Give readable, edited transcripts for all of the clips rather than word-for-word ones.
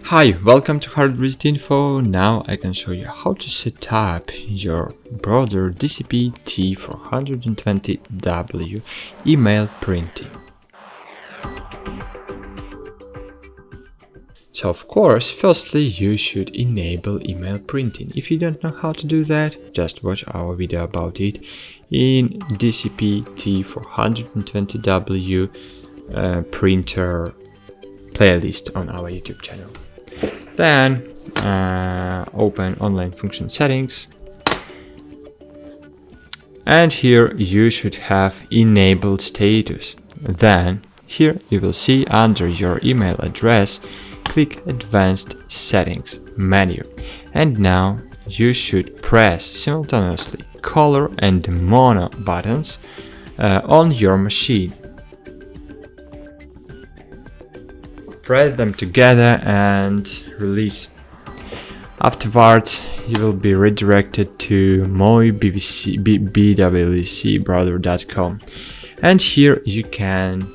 Hi, welcome to HardReset.Info. Now I can show you how to set up your Brother DCP-T420W email printing. So of course, firstly you should enable email printing. If you don't know how to do that, just watch our video about it in DCP-T420W printer playlist on our YouTube channel. Then open online function settings, and here you should have enabled status. Then here you will see under your email address, click advanced settings menu, and now you should press simultaneously color and mono buttons on your machine. Press them together and release. Afterwards, you will be redirected to bwcbrother.com, and here you can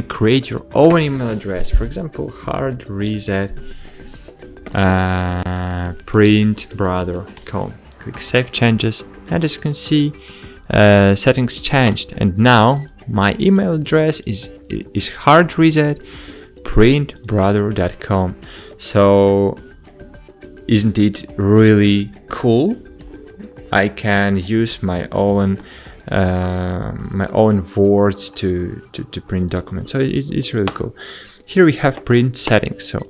create your own email address. For example, HardReset.Printbrother.com. Click Save Changes, and as you can see, settings changed, and now my email address is HardReset.Printbrother.com. So isn't it really cool? I can use my own words to print documents. So it's really cool. Here we have print settings. So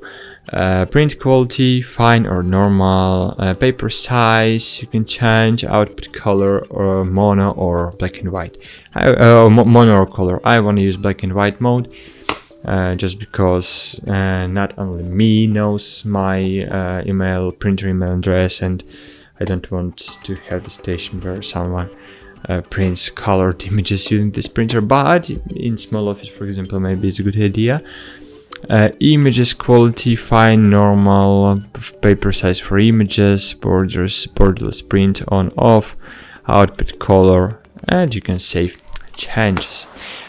print quality, fine or normal, paper size, you can change output color or mono or black and white. Mono or color. I want to use black and white mode. Just because not only me knows my printer email address, and I don't want to have the station where someone prints colored images using this printer, but in small office, for example, maybe it's a good idea. Images quality, fine, normal, paper size for images, borders, borderless print on, off, output color, and you can save changes.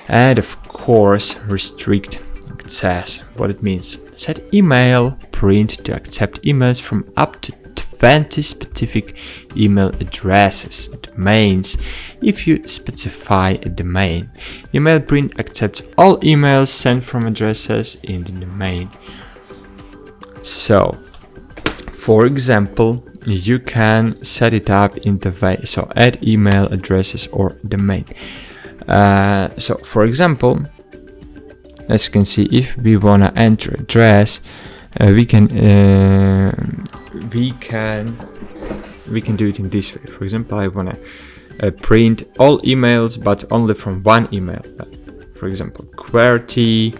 And of course, restrict access. What it means: set email print to accept emails from up to 20 specific email addresses, domains. If you specify a domain, email print accepts all emails sent from addresses in the domain. So, for example, you can set it up in the way, so add email addresses or domain. So for example, as you can see, if we want to enter address, we can do it in this way. For example, I want to print all emails but only from one email. For example, QWERTY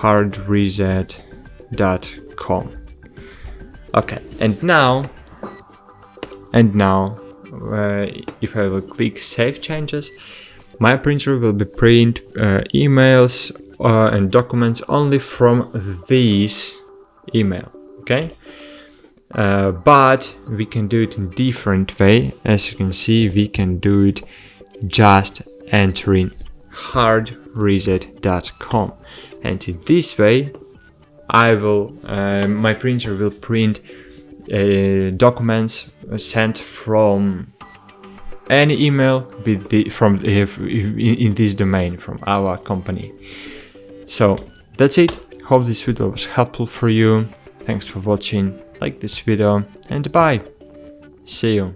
HardReset.com. Okay, and now if I will click Save Changes, my printer will be print emails and documents only from this email. Okay, but we can do it in different way. As you can see, we can do it just entering HardReset.com, and in this way, my printer will print documents sent from any email in this domain from our company. So that's it. Hope this video was helpful for you. Thanks for watching. Like this video and bye. See you.